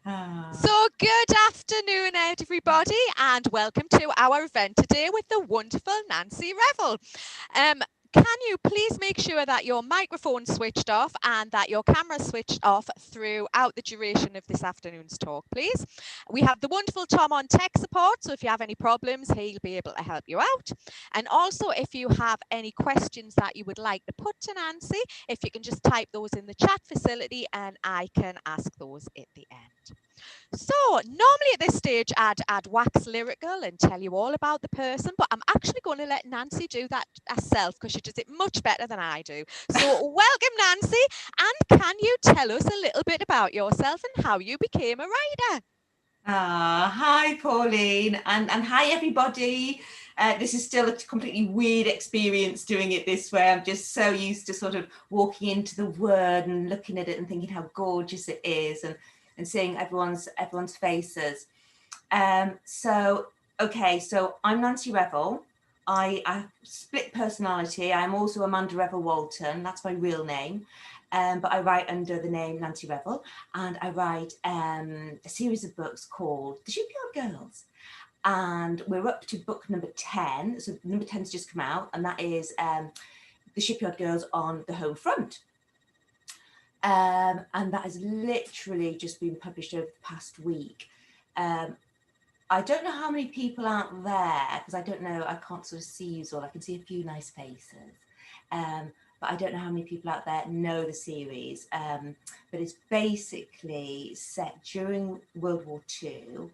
So good afternoon, everybody, and welcome to our event today with the wonderful Nancy Revell. Can you please make sure that your microphone's switched off and that your camera's switched off throughout the duration of this afternoon's talk, please? We have the wonderful Tom on tech support, so if you have any problems, he'll be able to help you out. And also, if you have any questions that you would like to put to Nancy, if you can just type those in the chat facility and I can ask those at the end. So normally at this stage I'd wax lyrical and tell you all about the person, but I'm actually going to let Nancy do that herself because she does it much better than I do. So welcome, Nancy, and can you tell us a little bit about yourself and how you became a writer? Hi Pauline, and hi everybody. This is still a completely weird experience doing it this way. I'm just so used to sort of walking into the Word and looking at it and thinking how gorgeous it is and seeing everyone's faces. So I'm Nancy Revell. I split personality. I'm also Amanda Revell Walton. That's my real name. But I write under the name Nancy Revell, and I write a series of books called The Shipyard Girls. And we're up to book number 10. So number 10's just come out, and that is The Shipyard Girls on the Home Front. And that has literally just been published over the past week. I don't know how many people out there, because I don't know, I can't sort of see you all. I can see a few nice faces. But I don't know how many people out there know the series. But it's basically set during World War II,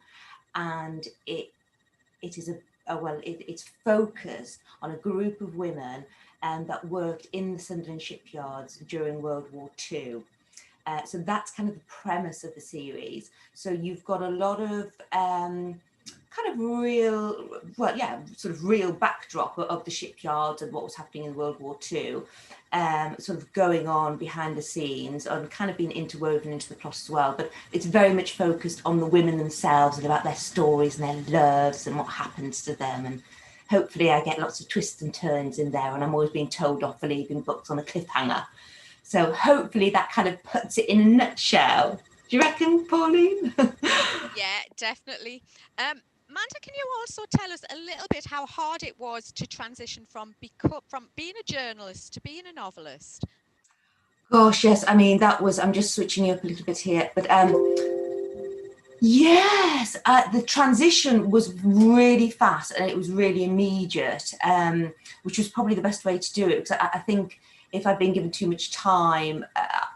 and it's focused on a group of women that worked in the Sunderland shipyards during World War II. So that's kind of the premise of the series. So you've got a lot of kind of real backdrop of the shipyards and what was happening in World War II, sort of going on behind the scenes and kind of being interwoven into the plot as well. But it's very much focused on the women themselves and about their stories and their loves and what happens to them. And hopefully I get lots of twists and turns in there, and I'm always being told off for leaving books on a cliffhanger. So hopefully that kind of puts it in a nutshell. Do you reckon, Pauline? Yeah, definitely. Amanda, can you also tell us a little bit how hard it was to transition from being a journalist to being a novelist? Gosh, yes. I mean, I'm just switching you up a little bit here, but yes, the transition was really fast and it was really immediate, which was probably the best way to do it, because I think if I'd been given too much time,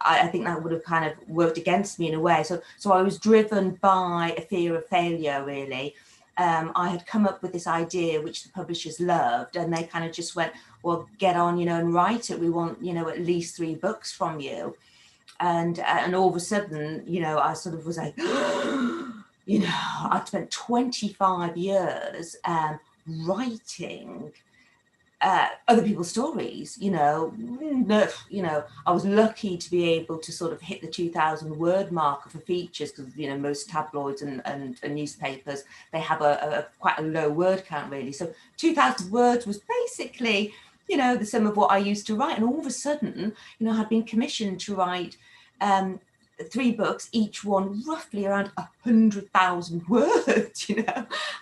I think that would have kind of worked against me in a way. So I was driven by a fear of failure, really. I had come up with this idea which the publishers loved, and they kind of just went, well, get on, and write it. We want, at least 3 books from you. And all of a sudden, I sort of was like, I'd spent 25 years writing other people's stories. I was lucky to be able to sort of hit the 2,000 word mark for features, because most tabloids and newspapers, they have a quite a low word count, really. So 2,000 words was basically the sum of what I used to write. And all of a sudden, I'd been commissioned to write 3 books, each one roughly around 100,000 words,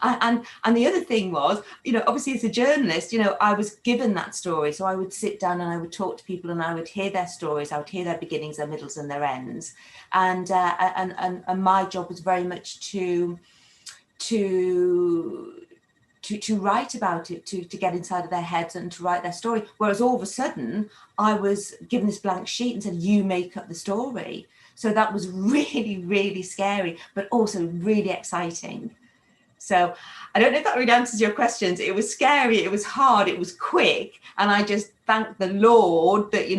and the other thing was, obviously as a journalist, I was given that story. So I would sit down and I would talk to people and I would hear their stories. I would hear their beginnings, their middles and their ends. And my job was very much to write about it, to get inside of their heads and to write their story. Whereas all of a sudden I was given this blank sheet and said, you make up the story. So that was really, really scary, but also really exciting. So I don't know if that really answers your questions. It was scary, it was hard, it was quick. And I just thank the Lord that,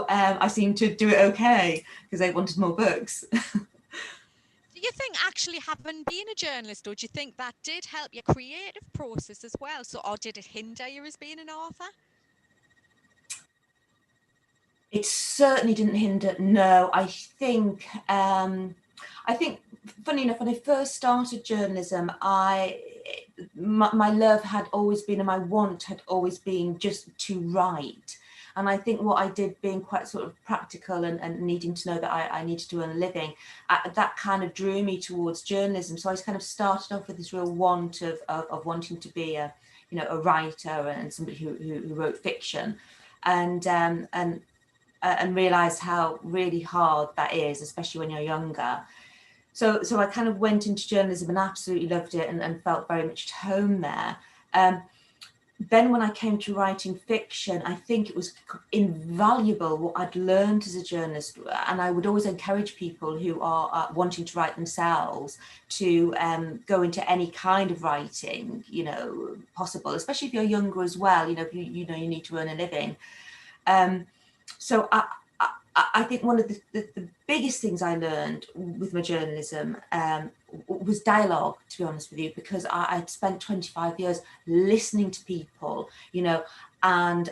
I seemed to do it okay, because they wanted more books. Do you think actually having been a journalist, or do you think that did help your creative process as well? So, or did it hinder you as being an author? It certainly didn't hinder. No, I think, funny enough, when I first started journalism, my love had always been, and my want had always been just to write. And I think what I did, being quite sort of practical and needing to know that I needed to earn a living, that kind of drew me towards journalism. So I kind of started off with this real want of wanting to be a writer and somebody who wrote fiction, and realised how really hard that is, especially when you're younger. So I kind of went into journalism and absolutely loved it and felt very much at home there. Then when I came to writing fiction, I think it was invaluable what I'd learned as a journalist. And I would always encourage people who are wanting to write themselves to go into any kind of writing, possible, especially if you're younger as well, if you need to earn a living. So I think one of the biggest things I learned with my journalism was dialogue, to be honest with you, because I'd spent 25 years listening to people, and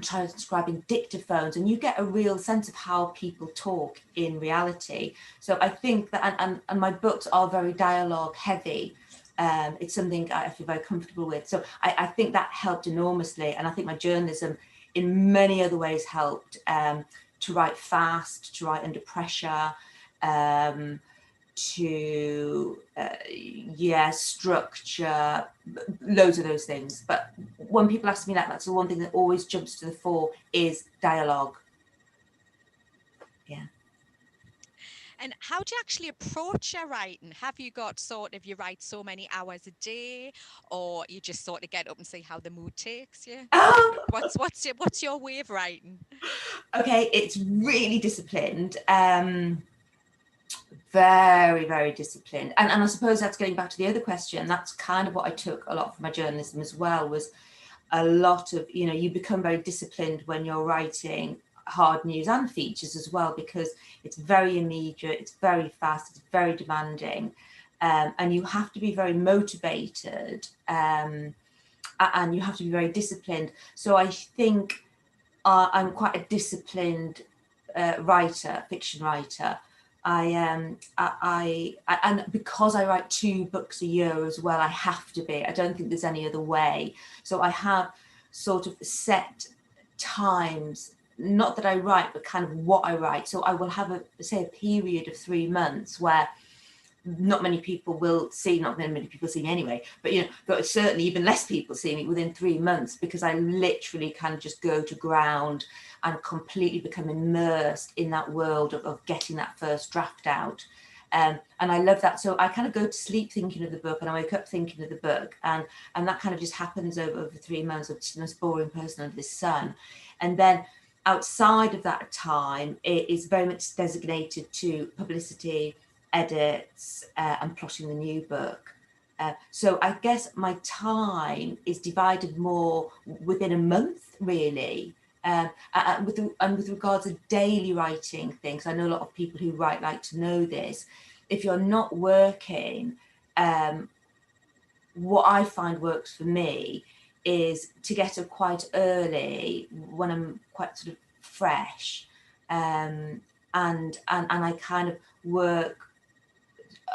transcribing dictaphones, and you get a real sense of how people talk in reality. So I think that, and my books are very dialogue heavy. It's something I feel very comfortable with. So I think that helped enormously. And I think my journalism in many other ways helped, to write fast, to write under pressure, to structure, loads of those things. But when people ask me that, that's the one thing that always jumps to the fore is dialogue. Yeah. And how do you actually approach your writing? Have you got you write so many hours a day, or you just sort of get up and see how the mood takes you? What's your way of writing? Okay, it's really disciplined. Very, very disciplined. And I suppose that's going back to the other question. That's kind of what I took a lot from my journalism as well, was a lot of, you become very disciplined when you're writing hard news and features as well, because it's very immediate, it's very fast, it's very demanding, and you have to be very motivated, and you have to be very disciplined. So I think I'm quite a disciplined writer, fiction writer. And because I write 2 books a year as well, I have to be. I don't think there's any other way. So I have sort of set times, not that I write, but kind of what I write. So I will have a period of 3 months where not many people will see, not many people see me anyway, but certainly even less people see me within 3 months, because I literally can just go to ground and completely become immersed in that world of getting that first draft out. And I love that. So I kind of go to sleep thinking of the book, and I wake up thinking of the book, and that kind of just happens over 3 months. Of the most boring person under the sun. And then outside of that time, it is very much designated to publicity, edits, and plotting the new book. So I guess my time is divided more within a month, really. With regards to daily writing things, I know a lot of people who write like to know this. If you're not working, what I find works for me is to get up quite early when I'm quite sort of fresh, and I kind of work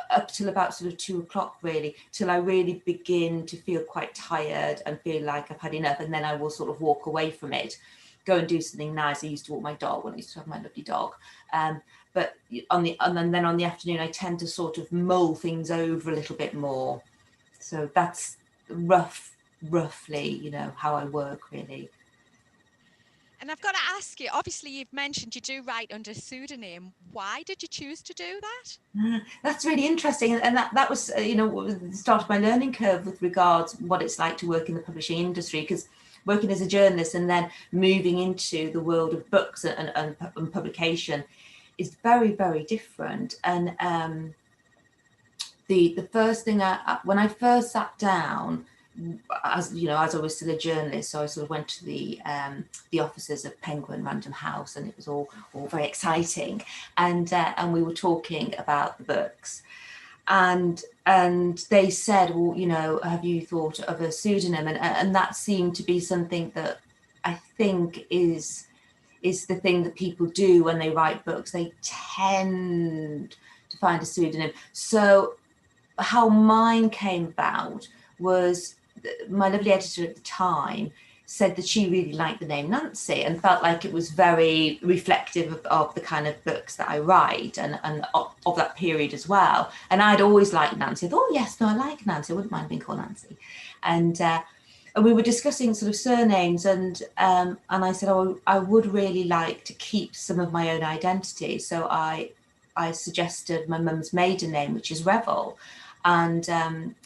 up till about sort of 2 o'clock, really, till I really begin to feel quite tired and feel like I've had enough, and then I will sort of walk away from it, go and do something nice. I used to walk my dog when I used to have my lovely dog, but then on the afternoon I tend to sort of mull things over a little bit more. So that's roughly how I work, really. And I've got to ask you, obviously you've mentioned you do write under pseudonym. Why did you choose to do that? That's really interesting, and that was the start of my learning curve with regards what it's like to work in the publishing industry, because working as a journalist and then moving into the world of books and publication is very, very different. And the first thing when I first sat down, as I was still a journalist, so I sort of went to the offices of Penguin Random House, and it was all very exciting, and we were talking about the books, and they said, well, have you thought of a pseudonym? And that seemed to be something that I think is the thing that people do when they write books. They tend to find a pseudonym. So how mine came about was my lovely editor at the time. said that she really liked the name Nancy and felt like it was very reflective of the kind of books that I write, and of that period as well. And I'd always liked Nancy. I thought, oh yes, no, I like Nancy. I wouldn't mind being called Nancy. And we were discussing sort of surnames, and I said, oh, I would really like to keep some of my own identity. So I suggested my mum's maiden name, which is Revell. And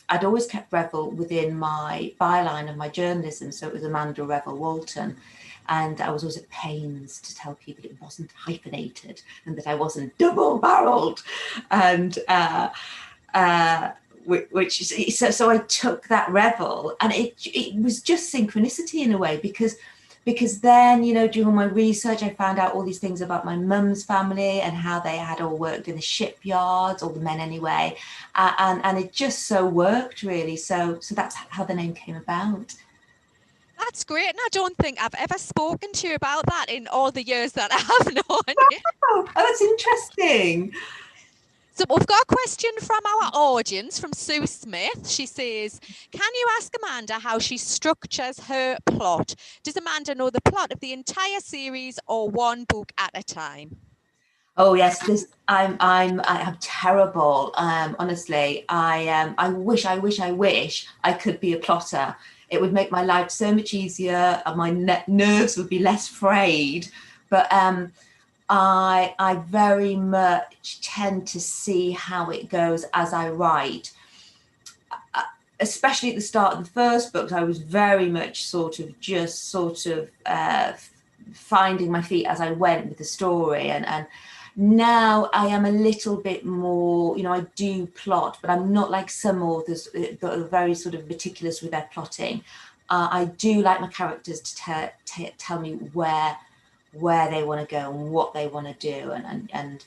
I'd always kept Revell within my byline of my journalism. So it was Amanda Revell Walton. And I was always at pains to tell people it wasn't hyphenated and that I wasn't double-barreled. And which is, so I took that Revell, and it was just synchronicity in a way, because then, you know, during my research, I found out all these things about my mum's family and how they had all worked in the shipyards, all the men anyway, and it just so worked, really. So that's how the name came about. That's great, and I don't think I've ever spoken to you about that in all the years that I've known you. Oh, that's interesting. So we've got a question from our audience, from Sue Smith. She says, can you ask Amanda how she structures her plot? Does Amanda know the plot of the entire series or one book at a time? Oh yes, I'm terrible. Honestly, I wish I could be a plotter. It would make my life so much easier, and my nerves would be less frayed. But I very much tend to see how it goes as I write. Especially at the start of the first book, I was very much sort of finding my feet as I went with the story, and now I am a little bit more, you know, I do plot, but I'm not like some authors that are very sort of meticulous with their plotting. I do like my characters to tell me where they want to go and what they want to do, and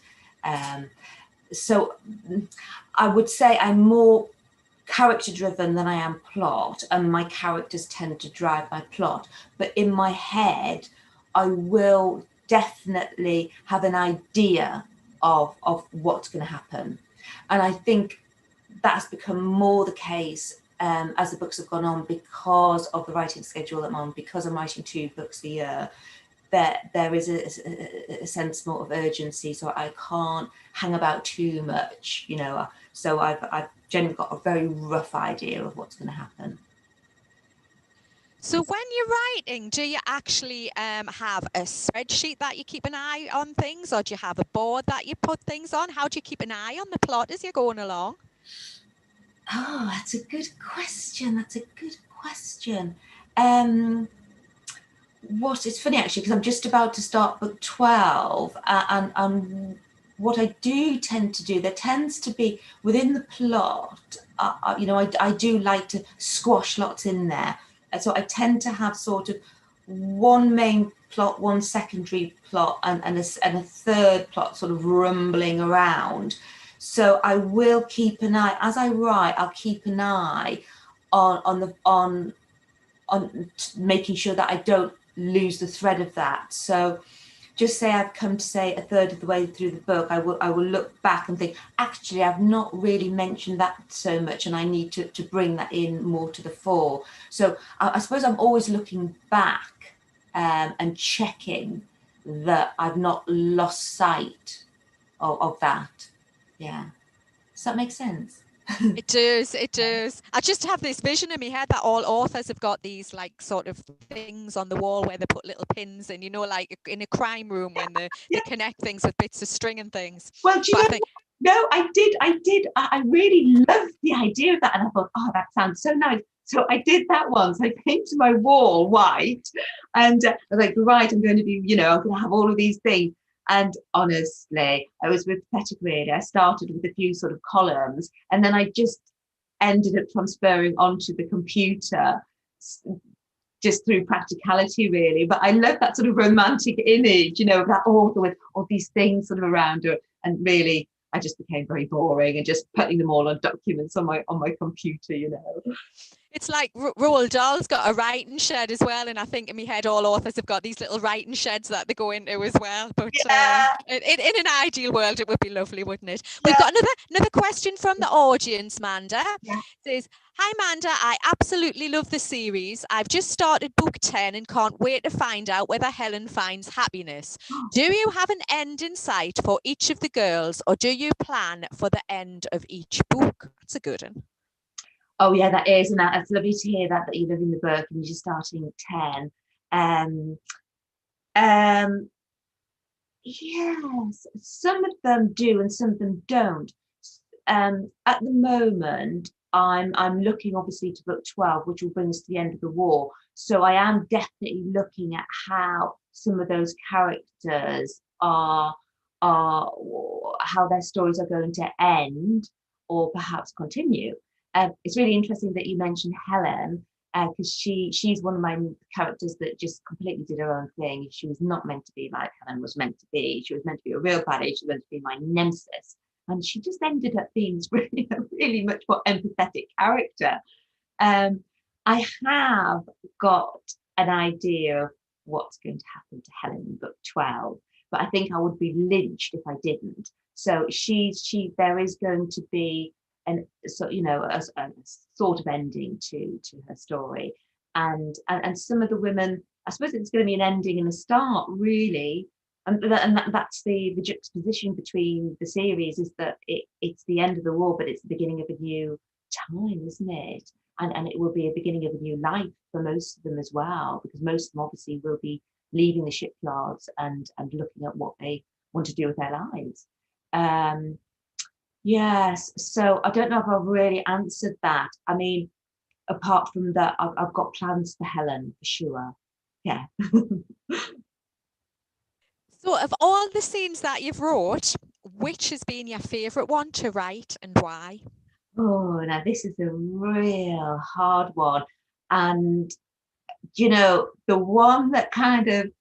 so I would say I'm more character driven than I am plot, and my characters tend to drive my plot. But in my head, I will definitely have an idea of what's going to happen, and I think that's become more the case as the books have gone on, because of the writing schedule that I'm on, because I'm writing 2 books a year. There is a sense more of urgency, so I can't hang about too much, you know. So I've generally got a very rough idea of what's going to happen. So when you're writing, do you actually have a spreadsheet that you keep an eye on things, or do you have a board that you put things on? How do you keep an eye on the plot as you're going along? Oh, that's a good question. It's funny actually, because I'm just about to start book 12, and what I do tend to do, there tends to be within the plot, you know, I do like to squash lots in there. So I tend to have sort of one main plot, one secondary plot, and a third plot sort of rumbling around. So I will keep an eye, as I write, I'll keep an eye on making sure that I don't lose the thread of that. So just say I've come to say a third of the way through the book, I will look back and think, actually, I've not really mentioned that so much, and I need to bring that in more to the fore. So I suppose I'm always looking back and checking that I've not lost sight of that. Yeah. Does that make sense? It does. I just have this vision in my head that all authors have got these like sort of things on the wall where they put little pins in, you know, like in a crime room when they connect things with bits of string and things. Well, do you know? No, I did. I really loved the idea of that, and I thought, oh, that sounds so nice. So I did that once. I painted my wall white, and I was like, right, I'm going to be, you know, I'm going to have all of these things. And honestly, I was pathetic, really. I started with a few sort of columns, and then I just ended up transferring onto the computer just through practicality, really. But I love that sort of romantic image, you know, of that author with all these things sort of around her. And really, I just became very boring and just putting them all on documents on my computer, you know. It's like Roald Dahl's got a writing shed as well, and I think in my head all authors have got these little writing sheds that they go into as well. But Yeah, in an ideal world, it would be lovely, wouldn't it? We've yeah, got another question from the audience, Manda. yeah. It says, "Hi, Manda. I absolutely love the series. I've just started book 10 and can't wait to find out whether Helen finds happiness. Do you have an end in sight for each of the girls, or do you plan for the end of each book?" That's a good one. Oh yeah, that is, and that's lovely to hear that you live in the book and you're just starting at 10. Um, um, yes, some of them do and some of them don't. At the moment, I'm looking obviously to book 12, which will bring us to the end of the war. So I am definitely looking at how some of those characters are how their stories are going to end or perhaps continue. It's really interesting that you mentioned Helen, because she's one of my characters that just completely did her own thing. She was not meant to be like Helen was meant to be. She was meant to be a real baddie. She was meant to be my nemesis. And she just ended up being really, really much more empathetic character. I have got an idea of what's going to happen to Helen in book 12, but I think I would be lynched if I didn't. So there is going to be an so a sort of ending to her story, and some of the women, I suppose it's going to be an ending and a start, really. That's the juxtaposition between the series, is that it's the end of the war, but it's the beginning of a new time, isn't it? And it will be a beginning of a new life for most of them as well, because most of them obviously will be leaving the shipyards and looking at what they want to do with their lives. Yes, so I don't know if I've really answered that. I mean, apart from that, I've got plans for Helen for sure. Yeah. So, of all the scenes that you've wrote, which has been your favourite one to write and why? Oh, now this is a real hard one. And, the one that kind of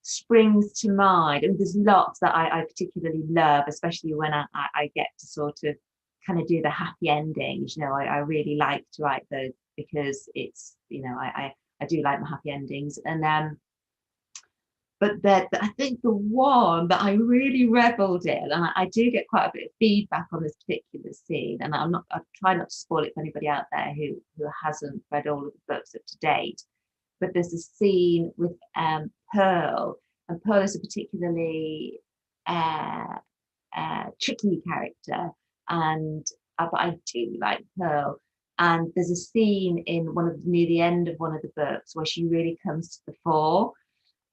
springs to mind, and there's lots that I particularly love, especially when I get to sort of kind of do the happy endings. I really like to write those because it's, I do like my happy endings. And but that I think the one that I really reveled in, and I do get quite a bit of feedback on this particular scene, and I try not to spoil it for anybody out there who hasn't read all of the books up to date. But there's a scene with Pearl, and Pearl is a particularly tricky character, and but I do like Pearl. And there's a scene in near the end of one of the books where she really comes to the fore,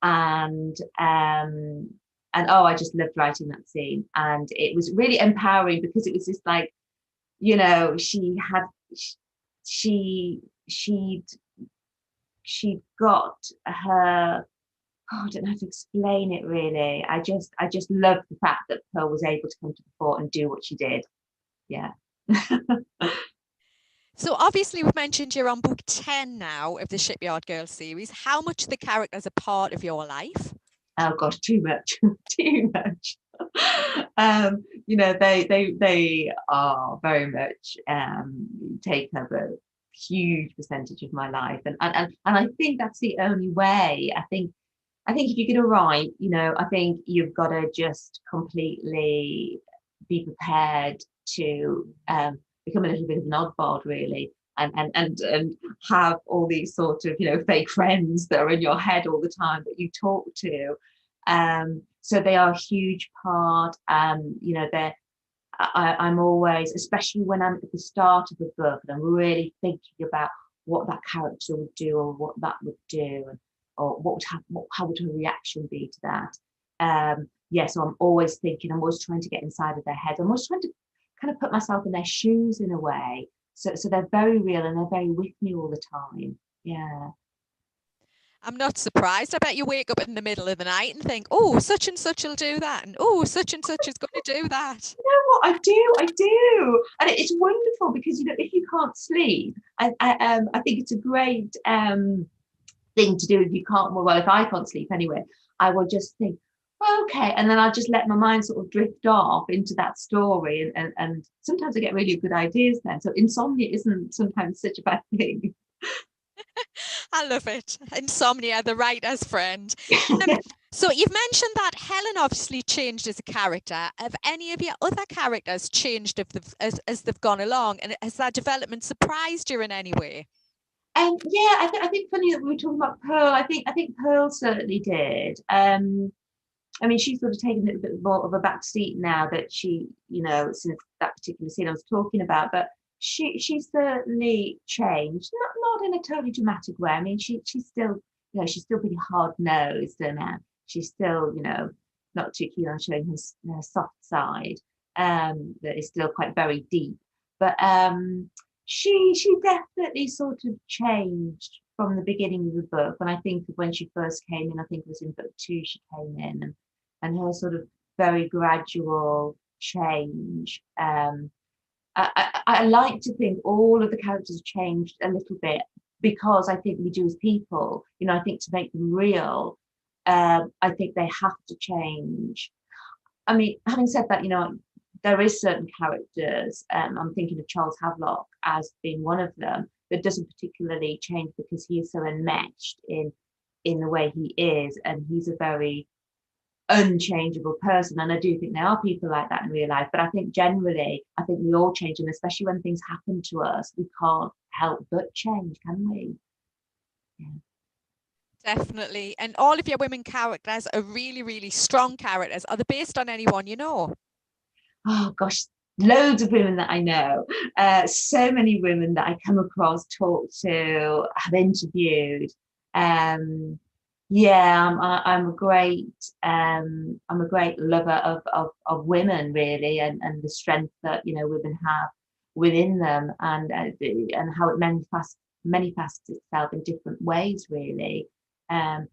and oh, I just loved writing that scene, and it was really empowering because it was just like, she she'd got her, oh, I don't know how to explain it really. I just loved the fact that Pearl was able to come to the fore and do what she did. Yeah. So, obviously, we've mentioned you're on book 10 now of the Shipyard Girls series. How much the characters are part of your life? Oh gosh, too much. Too much. They are very much take up a huge percentage of my life, and I think that's the only way. I think if you're going to write, I think you've got to just completely be prepared to become a little bit of an oddball, really, and have all these sort of fake friends that are in your head all the time that you talk to. So they are a huge part. I'm always, especially when I'm at the start of the book, and I'm really thinking about what that character would do or what that would do, or what would happen, how would her reaction be to that. So I'm always thinking, I'm always trying to get inside of their head. I'm always trying to kind of put myself in their shoes in a way. So they're very real and they're very with me all the time. Yeah. I'm not surprised. I bet you wake up in the middle of the night and think, oh, such and such will do that. And oh, such and such is going to do that. You know what? I do. And it's wonderful because, if you can't sleep, I think it's a great thing to do if you can't, well, if I can't sleep anyway, I will just think, okay, and then I'll just let my mind sort of drift off into that story, and sometimes I get really good ideas then. So insomnia isn't sometimes such a bad thing. I love it. Insomnia, the writer's friend. So you've mentioned that Helen obviously changed as a character. Have any of your other characters changed as they've gone along? And has that development surprised you in any way? Yeah, I think funny that we were talking about Pearl. I think Pearl certainly did. I mean, she's sort of taken a little bit more of a back seat now that she, since that particular scene I was talking about. But she certainly changed, not in a totally dramatic way. I mean, she's still, she's still pretty hard nosed, and she's still, not too keen on showing her soft side. That is still quite very deep. But she definitely sort of changed from the beginning of the book. And I think when she first came in, I think it was in book 2 she came in, and her sort of very gradual change. I like to think all of the characters changed a little bit because I think we do as people. I think to make them real, I think they have to change. I mean, having said that, there is certain characters, I'm thinking of Charles Havelock as being one of them, that doesn't particularly change because he is so enmeshed in the way he is, and he's a very unchangeable person. And I do think there are people like that in real life, but I think generally, I think we all change, and especially when things happen to us, we can't help but change, can we? Yeah. Definitely. And all of your women characters are really, really strong characters. Are they based on anyone you know? Oh gosh, loads of women that I know, so many women that I come across, talk to, have interviewed. Yeah, I'm a great lover of women, really, and the strength that women have within them, and how it manifests itself in different ways, really. In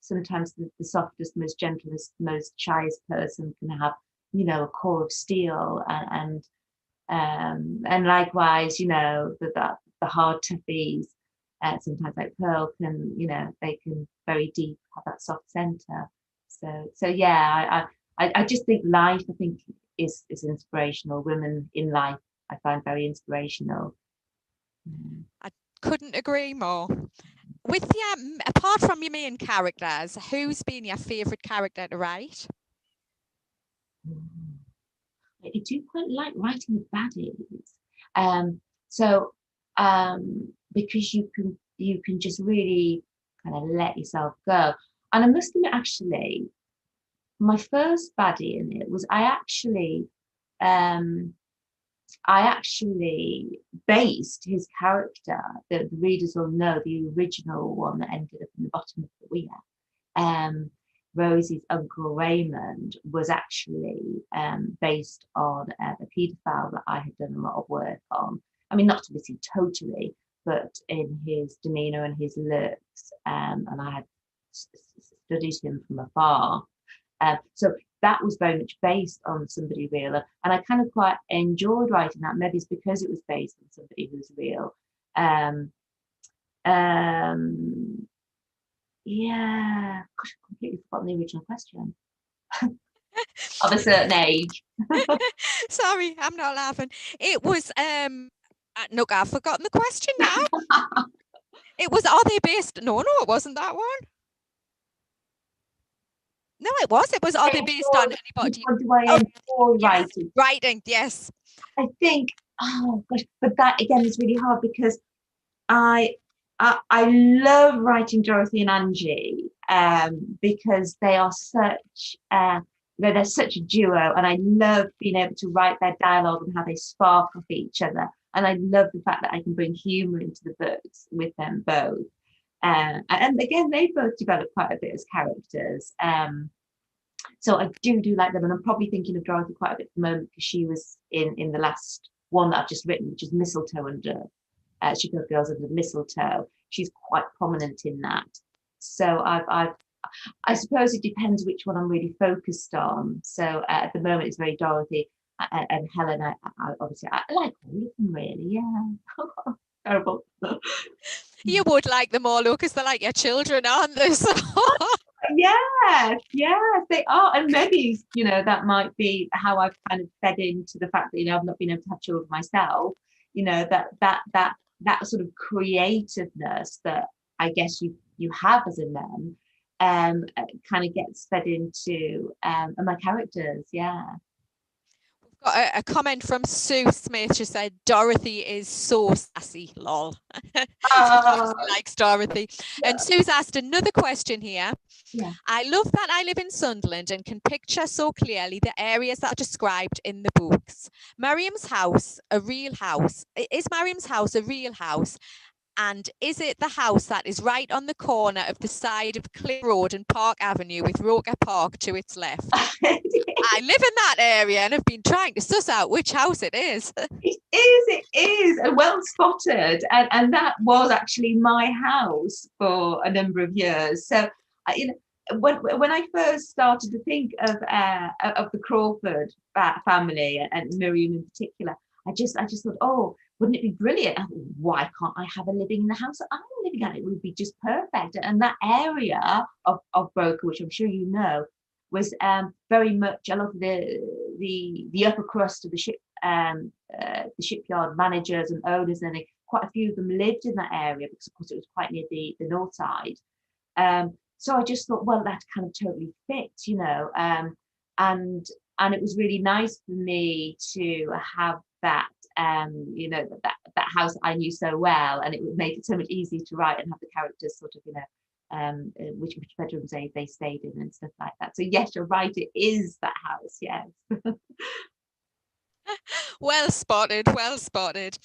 sometimes the softest, most gentlest, most shyest person can have a core of steel, and likewise, the hard toughies, sometimes like Pearl can, they can very deep have that soft center. So yeah, I just think life, I think, is inspirational. Women in life, I find very inspirational. I couldn't agree more. With your, apart from your main characters, who's been your favourite character to write? I do quite like writing the baddies. So because you can just really kind of let yourself go. And I must admit, actually, my first baddie in it was um, I actually based his character. The readers will know the original one that ended up in the bottom of the wheel. Rosie's uncle Raymond was actually based on a paedophile that I had done a lot of work on. I mean, not obviously totally, but in his demeanour and his looks, and I had studied him from afar. So that was very much based on somebody real, and I kind of quite enjoyed writing that. Maybe it's because it was based on somebody who's real. Yeah, gosh, I've completely forgotten the original question. Of a certain age. Sorry, I'm not laughing. It was look, I've forgotten the question now. It was, are they based? No, it wasn't that one. No, it was. It was, are they based on anybody? What do I Oh, enjoy yes, writing? writing, yes. I think, oh gosh, but that again is really hard because I love writing Dorothy and Angie, because they are such they're such a duo, and I love being able to write their dialogue and how they spark off each other. And I love the fact that I can bring humour into the books with them both. And again, they both develop quite a bit as characters. So I do like them, and I'm probably thinking of Dorothy quite a bit at the moment because she was in the last one that I've just written, which is Mistletoe Under. Shipyard Girls Under Mistletoe. She's quite prominent in that. So I suppose it depends which one I'm really focused on. So at the moment it's very Dorothy and Helen. I obviously I like all of them really. Yeah. Terrible. You would like them all, because they're like your children, aren't they? So Yes, they are. And maybe, that might be how I've kind of fed into the fact that, I've not been able to have children myself, that that sort of creativeness that I guess you have as a nun, kind of gets fed into my characters. Yeah. Got a comment from Sue Smith. She said Dorothy is so sassy, lol. She obviously likes Dorothy. And Sue's asked another question here. Yeah. I love that I live in Sunderland and can picture so clearly the areas that are described in the books. Miriam's house, a real house. Is Miriam's house a real house? And is it the house that is right on the corner of the side of Cliff Road and Park Avenue with Roker Park to its left? I live in that area and have been trying to suss out which house it is. It is, and well spotted. And that was actually my house for a number of years. So, you know, when I first started to think of the Crawford family and Miriam in particular, I just thought, oh, wouldn't it be brilliant? Why can't I have a living in the house that I'm living at? It would be just perfect. And that area of Broker, which I'm sure you know, was very much a lot of the upper crust of the shipyard managers and owners, and quite a few of them lived in that area because, of course, it was quite near the north side. So I just thought, well, that kind of totally fits, you know, and it was really nice for me to have that, you know, that house I knew so well, and it would make it so much easier to write and have the characters sort of, you know, which bedrooms they stayed in and stuff like that. So yes, you're right, it is that house. Yes. Well spotted, well spotted.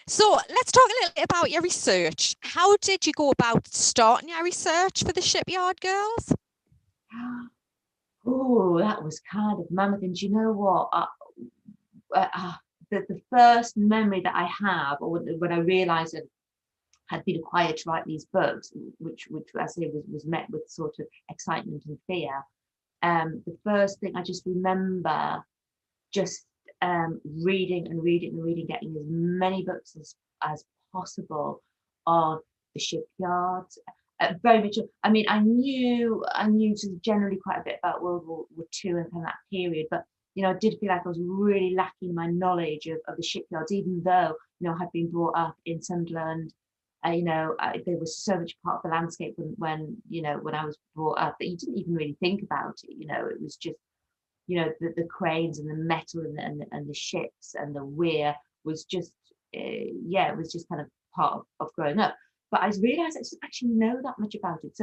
So let's talk a little bit about your research. How did you go about starting your research for the Shipyard Girls? Oh, that was kind of mammoth. And you know what? The first memory that I have, or when I realised that had been acquired to write these books, which I say was met with sort of excitement and fear. The first thing I just remember just reading, getting as many books as possible on the shipyards. Very much. I mean, I knew generally quite a bit about World War II and that period, but you know, I did feel like I was really lacking my knowledge of the shipyards, even though, you know, I had been brought up in Sunderland. You know, they were so much part of the landscape when you know, when I was brought up, that you didn't even really think about it. You know, it was just, you know, the cranes and the metal and the ships and the weir was just, yeah, it was just kind of part of growing up. But I realised I didn't actually know that much about it.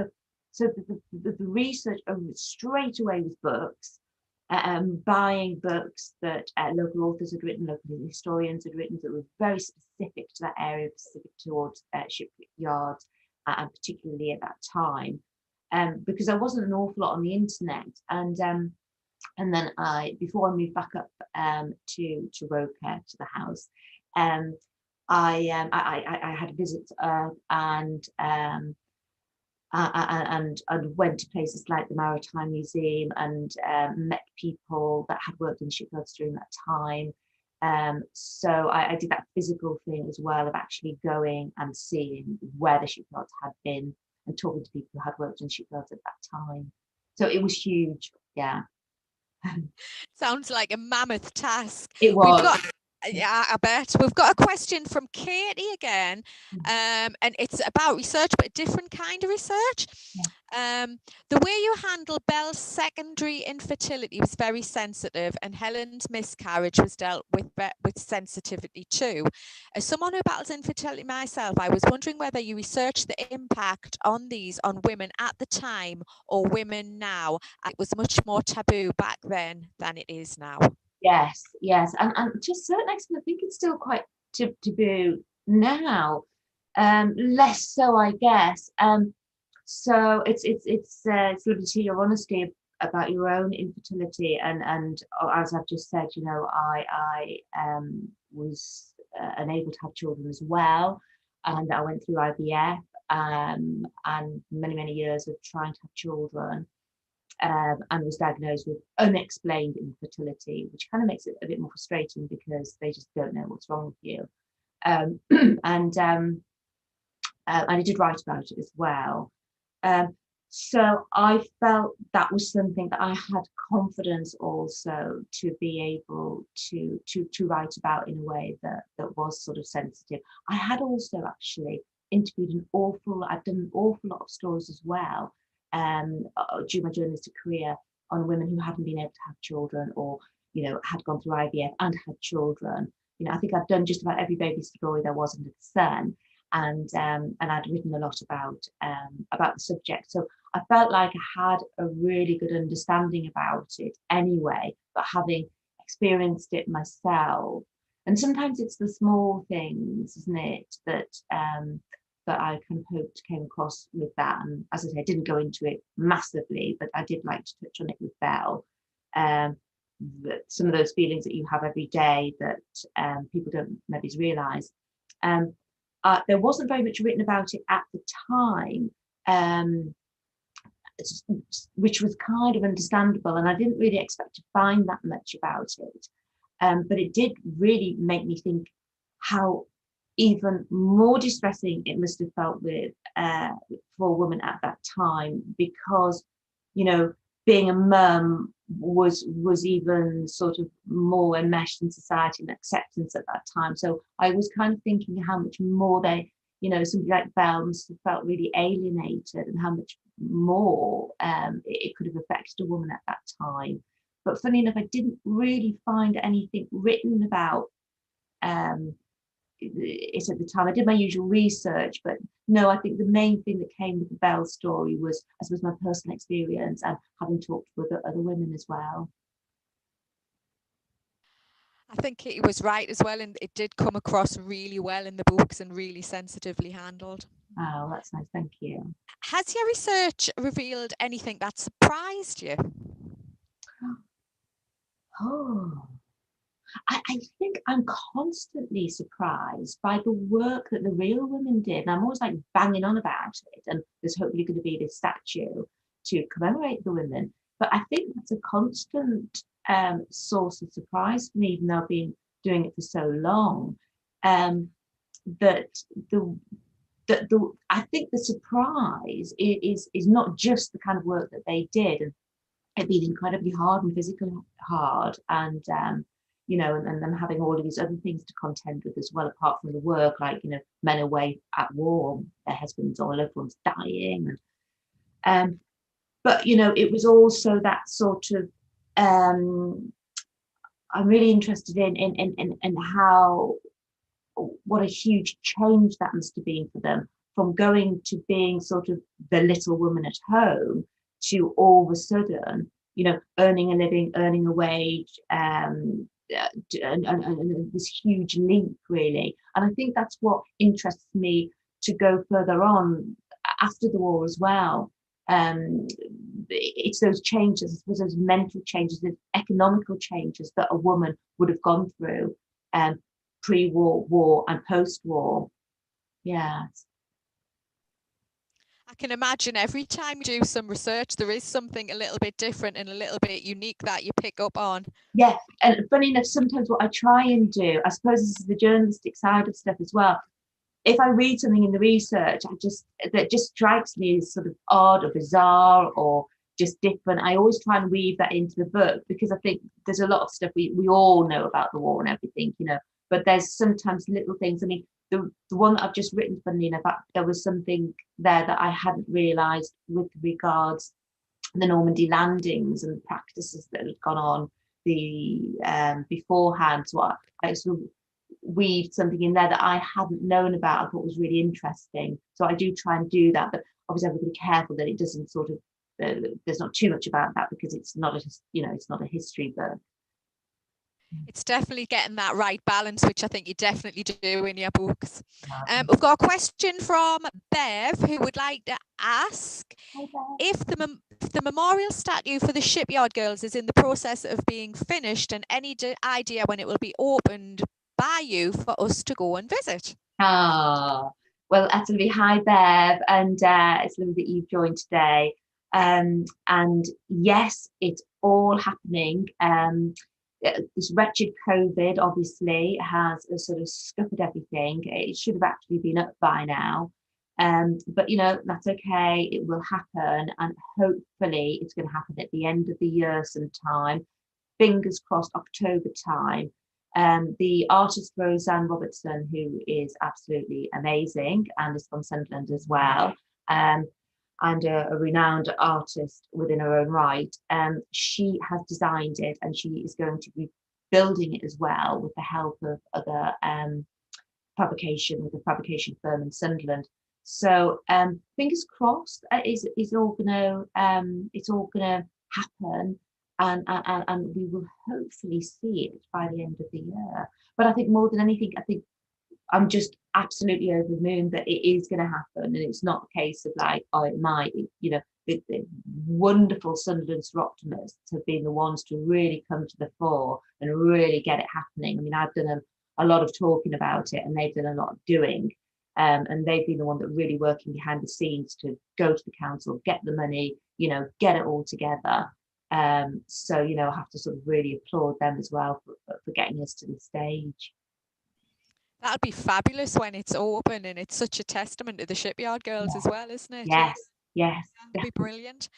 So the research straight away was books. Buying books that local authors had written, local historians had written, that were very specific to that area, specific towards shipyards, and particularly at that time, because there wasn't an awful lot on the internet. And then before I moved back up to Roker, to the house, I had a visit and went to places like the Maritime Museum and met people that had worked in shipyards during that time. So I did that physical thing as well, of actually going and seeing where the shipyards had been and talking to people who had worked in shipyards at that time. So it was huge. Yeah. Sounds like a mammoth task. It was. Yeah, I bet. We've got a question from Katie again, and it's about research, but a different kind of research. The way you handle Belle's secondary infertility was very sensitive, and Helen's miscarriage was dealt with sensitivity too. As someone who battles infertility myself, I was wondering whether you researched the impact on these on women at the time or women now. It was much more taboo back then than it is now. Yes, and to a certain extent, I think it's still quite taboo now. Less so, I guess. So it's lovely to hear your honesty about your own infertility, and as I've just said, you know, I was unable to have children as well, and I went through IVF and many years of trying to have children. And was diagnosed with unexplained infertility, which kind of makes it a bit more frustrating because they just don't know what's wrong with you. And I did write about it as well. So I felt that was something that I had confidence also to be able to write about in a way that was sort of sensitive. I had also actually I've done an awful lot of stories as well during my journalistic career on women who hadn't been able to have children, or had gone through IVF and had children. I think I've done just about every baby story there was under the sun, and I'd written a lot about the subject. So I felt like I had a really good understanding about it anyway, but having experienced it myself, and sometimes it's the small things, isn't it, that I kind of hoped came across with that. And as I say, I didn't go into it massively, but I did like to touch on it with Belle. That some of those feelings that you have every day that people don't maybe realise. There wasn't very much written about it at the time, which was kind of understandable, and I didn't really expect to find that much about it. But it did really make me think how even more distressing it must have felt for a woman at that time, because being a mum was even sort of more enmeshed in society and acceptance at that time. So I was kind of thinking how much more somebody like Belle must have felt really alienated, and how much more it could have affected a woman at that time. But funny enough, I didn't really find anything written about it at the time. I did my usual research, but no, I think the main thing that came with the Belle story was, I suppose, my personal experience and having talked with other women as well. I think it was right as well, and it did come across really well in the books and really sensitively handled. Oh, that's nice. Thank you. Has your research revealed anything that surprised you? Oh, I think I'm constantly surprised by the work that the real women did. And I'm always like banging on about it. And there's hopefully going to be this statue to commemorate the women. But I think that's a constant source of surprise for me, even though I've been doing it for so long. That I think the surprise is not just the kind of work that they did, and it being incredibly hard and physically hard, and and them having all of these other things to contend with as well, apart from the work, like men away at war, their husbands or loved ones dying, and but it was also that sort of I'm really interested in how, what a huge change that must have been for them, from going to being sort of the little woman at home to all of a sudden earning a living, earning a wage, and this huge leap, really. And I think that's what interests me to go further on after the war as well. It's those changes, those mental changes, the economical changes that a woman would have gone through pre-war, war, and post-war. Yeah. I can imagine every time you do some research, there is something a little bit different and a little bit unique that you pick up on. Yeah, and funny enough, sometimes what I try and do, I suppose this is the journalistic side of stuff as well. If I read something in the research, that just strikes me as sort of odd or bizarre or just different, I always try and weave that into the book, because I think there's a lot of stuff we all know about the war and everything, but there's sometimes little things. I mean, the one that I've just written, funnily enough, there was something there that I hadn't realised with regards to the Normandy landings and the practices that had gone on beforehand. So I sort of weaved something in there that I hadn't known about, I thought was really interesting. So I do try and do that, but obviously I have to be careful that it doesn't sort of there's not too much about that, because it's not a history book. It's definitely getting that right balance, which I think you definitely do in your books. We've got a question from Bev, who would like to ask if the memorial statue for the Shipyard girls is in the process of being finished, and any idea when it will be opened by you for us to go and visit. Well, absolutely. Hi, Bev, and it's lovely that you've joined today. And yes, it's all happening. This wretched COVID obviously has sort of scuppered everything. It should have actually been up by now. But that's okay, it will happen, and hopefully it's going to happen at the end of the year sometime, fingers crossed October time. The artist Roseanne Robertson, who is absolutely amazing and is from Sunderland as well, and a renowned artist within her own right, she has designed it, and she is going to be building it as well with the help of other with a fabrication firm in Sunderland. So fingers crossed, it's all gonna happen, and we will hopefully see it by the end of the year. But I think more than anything, I think I'm just absolutely over the moon that it is going to happen, and it's not a case of like, oh, it might. The wonderful Sunderland optimists have been the ones to really come to the fore and really get it happening. I mean, I've done a lot of talking about it, and they've done a lot of doing. And they've been the one that really working behind the scenes to go to the council, get the money, get it all together. So, I have to sort of really applaud them as well for getting us to this stage. That'll be fabulous when it's open, and it's such a testament to the shipyard girls as well, isn't it? Yes. That'll be brilliant.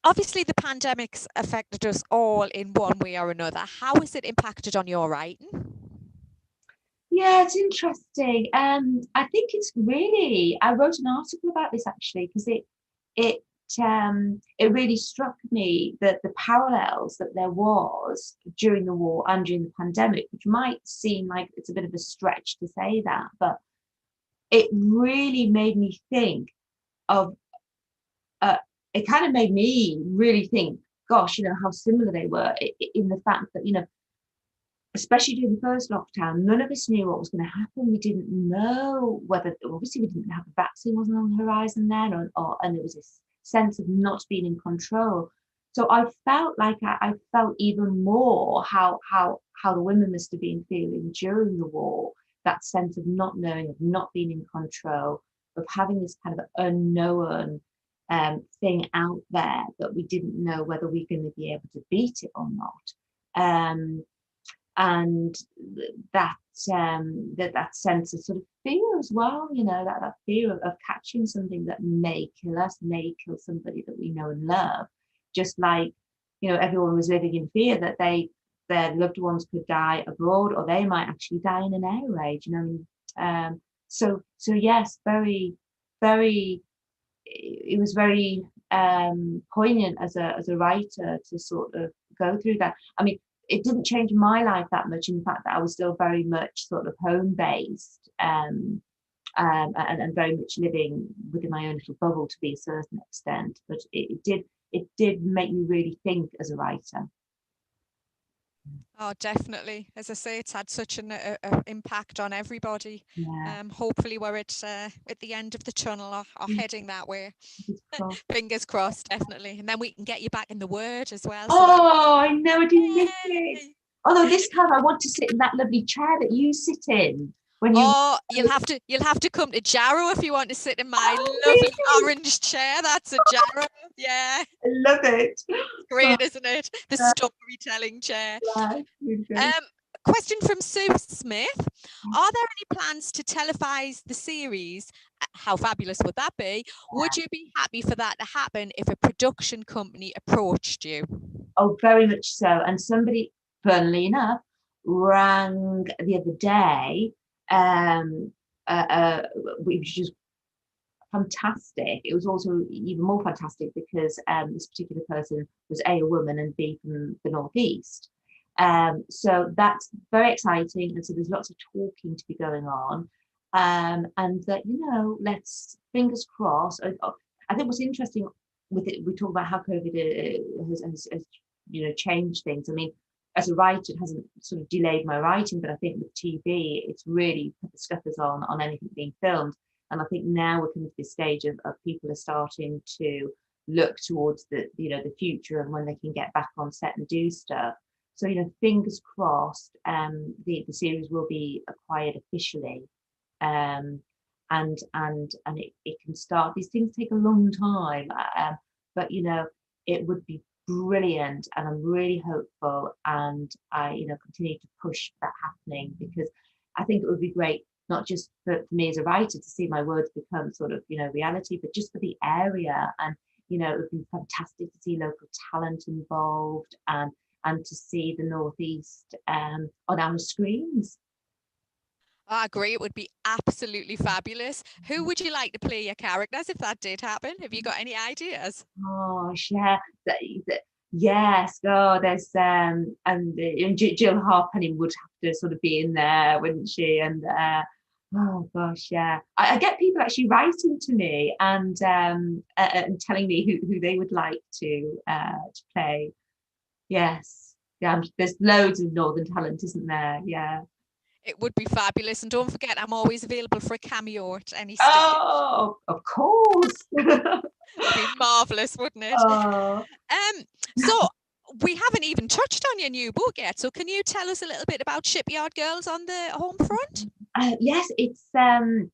Obviously, the pandemic's affected us all in one way or another. How has it impacted on your writing? Yeah, it's interesting. I think it's really, I wrote an article about this actually, because it really struck me that the parallels that there was during the war and during the pandemic, which might seem like it's a bit of a stretch to say that, but it really made me think of, it kind of made me really think, gosh, how similar they were in the fact that, especially during the first lockdown, none of us knew what was going to happen. We didn't know whether, obviously we didn't have a vaccine, wasn't on the horizon then, and there was this sense of not being in control. So I felt like I felt even more how the women must have been feeling during the war, that sense of not knowing, of not being in control, of having this kind of unknown thing out there that we didn't know whether we're going to be able to beat it or not. And that sense of sort of fear as well, that fear of catching something that may kill us, may kill somebody that we know and love, just like everyone was living in fear that their loved ones could die abroad, or they might actually die in an air raid. So yes, very, very, it was very poignant as a writer to sort of go through that. I mean, it didn't change my life that much, in fact, that I was still very much sort of home-based, and very much living within my own little bubble to be a certain extent. But it did make me really think as a writer. Oh, definitely. As I say, it's had such an impact on everybody. Yeah. Hopefully we're at the end of the tunnel, or heading that way. Fingers crossed, definitely. And then we can get you back in the Word as well. Oh, I know, I do miss it. Although this time I want to sit in that lovely chair that you sit in. You'll have to come to Jarrow if you want to sit in my lovely orange chair. That's a Jarrow. Yeah. I love it. Great, isn't it? The storytelling chair. Yeah, question from Sue Smith. Are there any plans to televise the series? How fabulous would that be? Would you be happy for that to happen if a production company approached you? Oh, very much so. And somebody, funnily enough, rang the other day, which is fantastic. It was also even more fantastic because this particular person was A, a woman, and B, from the Northeast. So that's very exciting, and so there's lots of talking to be going on, and that let's fingers crossed. I think what's interesting with it, we talk about how COVID has changed things. I mean, as a writer, it hasn't sort of delayed my writing, but I think with TV, it's really put the scuppers on anything being filmed. And I think now we're coming to this stage of people are starting to look towards the future and when they can get back on set and do stuff. So fingers crossed, the series will be acquired officially, and it can start. These things take a long time, but it would be brilliant, and I'm really hopeful, and I continue to push that happening, because I think it would be great not just for me as a writer to see my words become sort of, reality, but just for the area. And, it would be fantastic to see local talent involved and to see the Northeast on our screens. I agree. It would be absolutely fabulous. Who would you like to play your characters if that did happen? Have you got any ideas? Oh, yeah. Yes. Oh, there's and Jill Harpenny would have to sort of be in there, wouldn't she? And oh gosh, yeah. I get people actually writing to me and telling me who they would like to play. Yes. Yeah. There's loads of Northern talent, isn't there? Yeah. It would be fabulous. And don't forget, I'm always available for a cameo at any stage. Oh, of course. It would be marvellous, wouldn't it? Oh. So we haven't even touched on your new book yet. So can you tell us a little bit about Shipyard Girls on the home front? Yes, it's very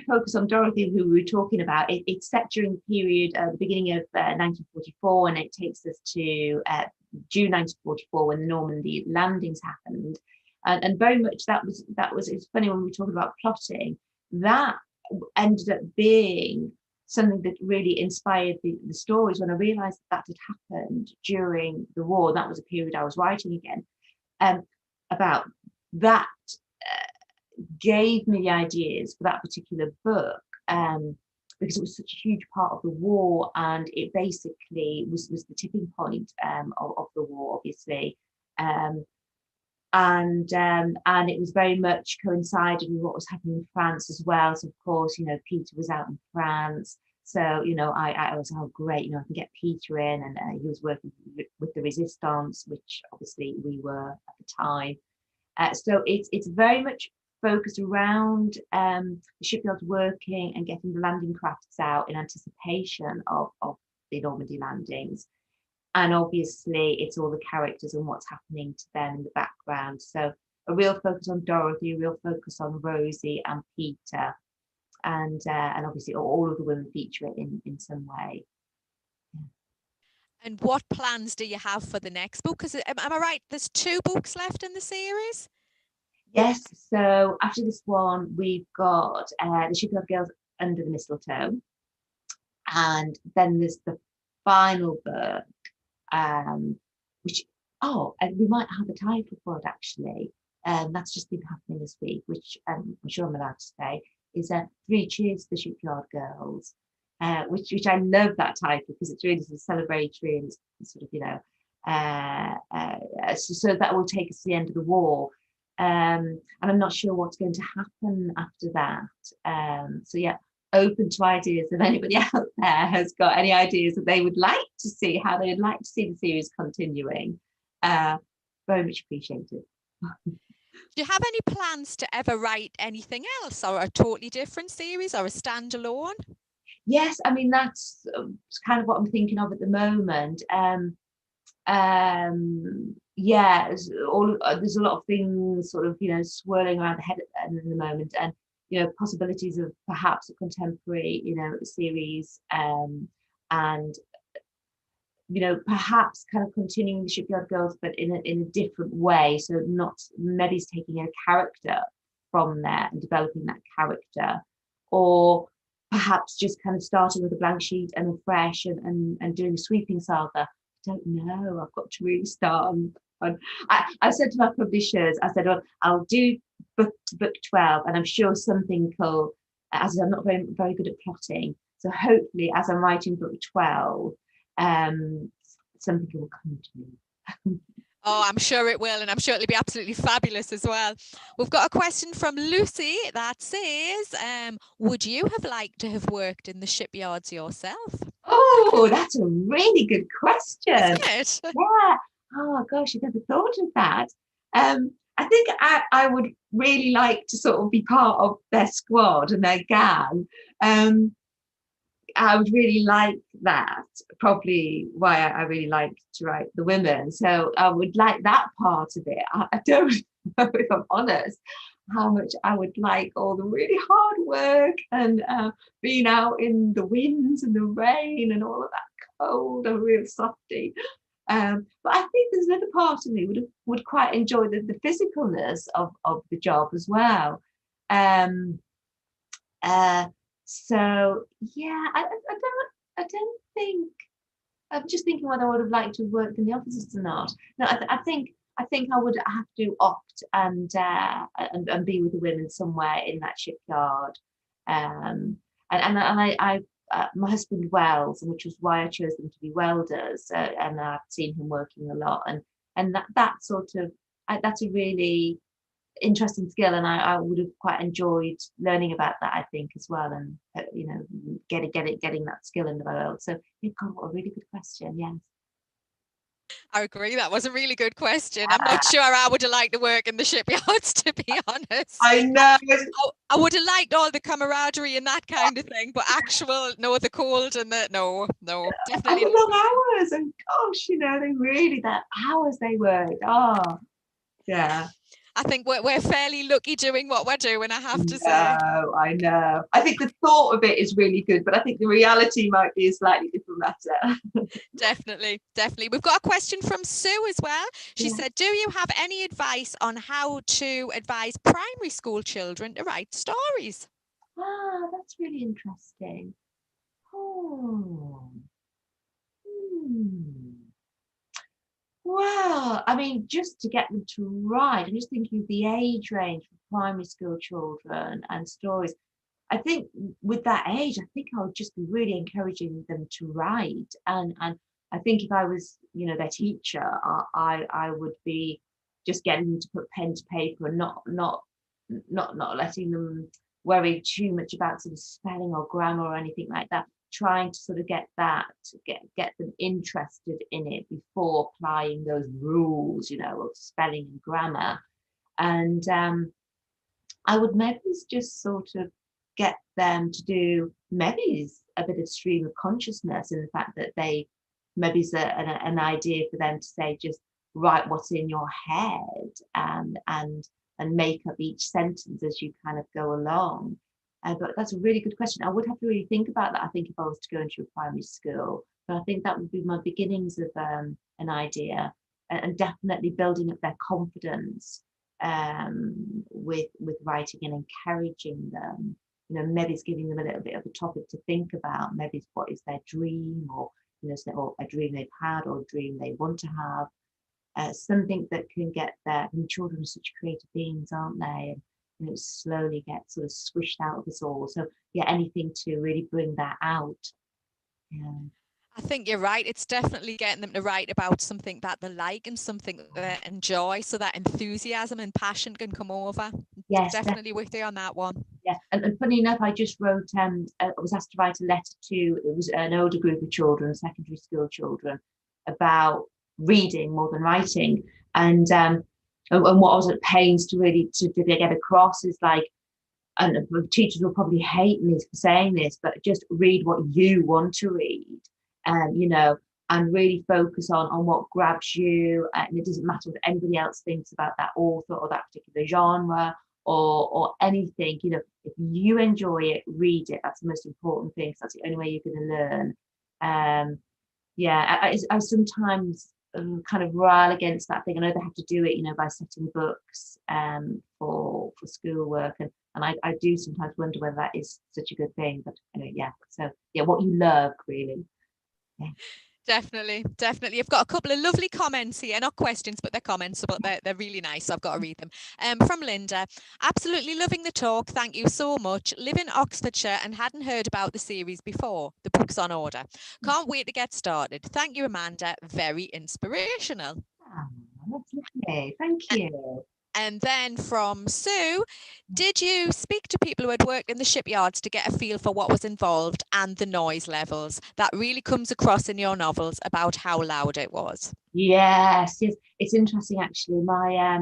focused on Dorothy, who we were talking about. It's set during the period, the beginning of 1944, and it takes us to June 1944 when the Normandy landings happened. And very much that was it's funny when we talk about plotting, that ended up being something that really inspired the stories when I realized that had happened during the war. That was a period I was writing again about that. Gave me the ideas for that particular book because it was such a huge part of the war, and it basically was the tipping point of the war, obviously, and it was very much coincided with what was happening in France as well. So of course, Peter was out in France, so I was, oh great, I can get Peter in, and he was working with the Resistance, which obviously we were at the time. So it's very much focused around the shipyards working and getting the landing crafts out in anticipation of the Normandy landings. And obviously it's all the characters and what's happening to them in the background. So a real focus on Dorothy, a real focus on Rosie and Peter. And obviously all of the women feature it in some way. And what plans do you have for the next book? Because am I right, there's 2 books left in the series? Yes, so after this one, we've got the Shipyard Girls Under the Mistletoe, and then there's the final book, which and we might have a title for it actually. That's just been happening this week, which I'm sure I'm allowed to say is 3 Cheers to the Shipyard Girls, which I love that title because it's really sort of celebratory and it's sort of so that will take us to the end of the war. And I'm not sure what's going to happen after that. So yeah, open to ideas. If anybody out there has got any ideas that they would like to see, how they would like to see the series continuing, very much appreciated. Do you have any plans to ever write anything else, or a totally different series, or a standalone? Yes, I mean that's kind of what I'm thinking of at the moment. Yeah, there's a lot of things sort of swirling around the head at the moment, and possibilities of perhaps a contemporary series, and perhaps kind of continuing the Shipyard Girls but in a different way, so not maybe taking a character from there and developing that character, or perhaps just kind of starting with a blank sheet and afresh and doing a sweeping saga. I don't know. I've got to really start on I said to my publishers, I said, well, I'll do book 12, and I'm sure something will, as I'm not very good at plotting, so hopefully as I'm writing book 12, something will come to me. Oh, I'm sure it will, and I'm sure it'll be absolutely fabulous as well. We've got a question from Lucy that says, would you have liked to have worked in the shipyards yourself? Oh, that's a really good question. Isn't it? Yeah. Oh gosh, I never thought of that. I think I would really like to sort of be part of their squad and their gang. I would really like that. Probably why I really like to write the women. So I would like that part of it. I don't know, if I'm honest, how much I would like all the really hard work and being out in the winds and the rain and all of that cold. I'm a real softie. But I think there's another part of me would quite enjoy the physicalness of the job as well. So yeah, I don't think. I'm just thinking whether I would have liked to have worked in the offices or not. No, I think I would have to opt and be with the women somewhere in that shipyard. My husband welds, which was why I chose them to be welders, and I've seen him working a lot, and that sort of that's a really interesting skill, and I would have quite enjoyed learning about that, I think, as well, and getting that skill in the world. So you've got a really good question. Yes. I agree. That was a really good question. I'm not sure I would have liked to work in the shipyards, to be honest. I know. I would have liked all the camaraderie and that kind of thing, but the cold and no, definitely. And the long hours, and gosh, they really, that hours they worked. Oh, yeah. I think we're fairly lucky doing what we're doing, I have to say. I know. I think the thought of it is really good, but I think the reality might be a slightly different matter. Definitely. We've got a question from Sue as well. She said, do you have any advice on how to advise primary school children to write stories? That's really interesting. Well, I mean, just to get them to write, I'm just thinking of the age range for primary school children and stories. I think with that age, I think I would just be really encouraging them to write. And I think if I was, their teacher, I would be just getting them to put pen to paper and not letting them worry too much about sort of spelling or grammar or anything like that. Trying to sort of get them interested in it before applying those rules, of spelling and grammar. And I would maybe just sort of get them to do maybe a bit of stream of consciousness in the fact that maybe it's an idea for them to say, just write what's in your head and make up each sentence as you kind of go along. But that's a really good question. I would have to really think about that, I think, if I was to go into a primary school. But I think that would be my beginnings of an idea, and definitely building up their confidence with writing and encouraging them. Maybe it's giving them a little bit of a topic to think about. Maybe it's what is their dream, or or a dream they've had, or a dream they want to have. Something that can get there. Children are such creative beings, aren't they? And it slowly gets sort of squished out of us all. So yeah, anything to really bring that out. Yeah. I think you're right. It's definitely getting them to write about something that they like and something that they enjoy, so that enthusiasm and passion can come over. Yes, definitely with you on that one. Yeah, and funny enough, I just wrote. I was asked to write a letter to. It was an older group of children, secondary school children, about reading more than writing, and what I was at pains to really to get across is like, and teachers will probably hate me for saying this, but just read what you want to read, and really focus on what grabs you. And it doesn't matter what anybody else thinks about that author or that particular genre or anything. If you enjoy it, read it. That's the most important thing. That's the only way you're going to learn. I sometimes kind of rile against that thing. I know they have to do it, by setting books for schoolwork, and I do sometimes wonder whether that is such a good thing. But so what you love, really. Yeah. Definitely. You've got a couple of lovely comments here, not questions, but they're comments, but they're really nice. So I've got to read them. From Linda, absolutely loving the talk. Thank you so much. Live in Oxfordshire and hadn't heard about the series before. The book's on order. Can't wait to get started. Thank you, Amanda. Very inspirational. Oh, that's lovely. Thank you. And then from Sue, did you speak to people who had worked in the shipyards to get a feel for what was involved and the noise levels? That really comes across in your novels about how loud it was. Yes. It's interesting, actually. My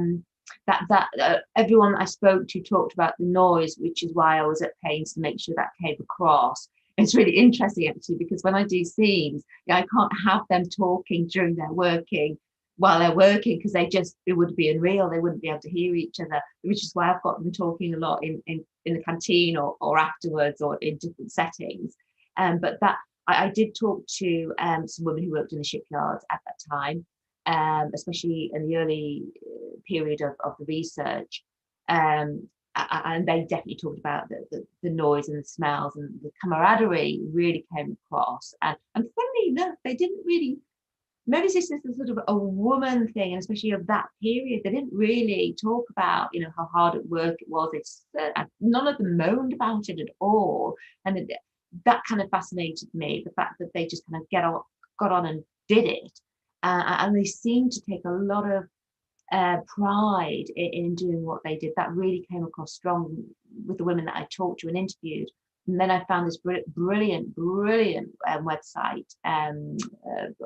everyone I spoke to talked about the noise, which is why I was at pains to make sure that came across. It's really interesting, actually, because when I do scenes, I can't have them talking during their working. While they're working, because it would be unreal. They wouldn't be able to hear each other, which is why I've got them talking a lot in the canteen or afterwards or in different settings. But that I did talk to some women who worked in the shipyards at that time, especially in the early period of the research. And they definitely talked about the noise and the smells, and the camaraderie really came across. And funnily enough, they didn't really, maybe this is sort of a woman thing, and especially of that period, they didn't really talk about, you know, how hard at work it was. None of them moaned about it at all. And that kind of fascinated me, the fact that they just kind of got on and did it. And they seemed to take a lot of pride in doing what they did. That really came across strong with the women that I talked to and interviewed. And then I found this brilliant website,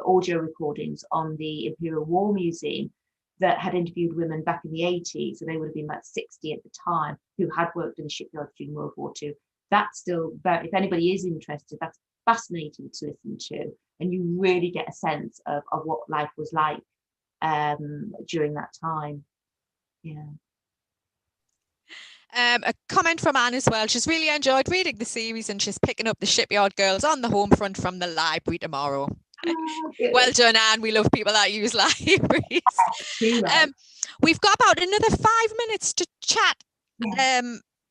audio recordings on the Imperial War Museum that had interviewed women back in the 80s. So they would have been about 60 at the time, who had worked in the shipyards during World War II. That's still very, if anybody is interested, that's fascinating to listen to. And you really get a sense of what life was like during that time. Yeah. A comment from Anne as well. She's really enjoyed reading the series and she's picking up the Shipyard Girls on the home front from the library tomorrow. Oh, well done, Anne. We love people that use libraries. Right. We've got about another 5 minutes to chat,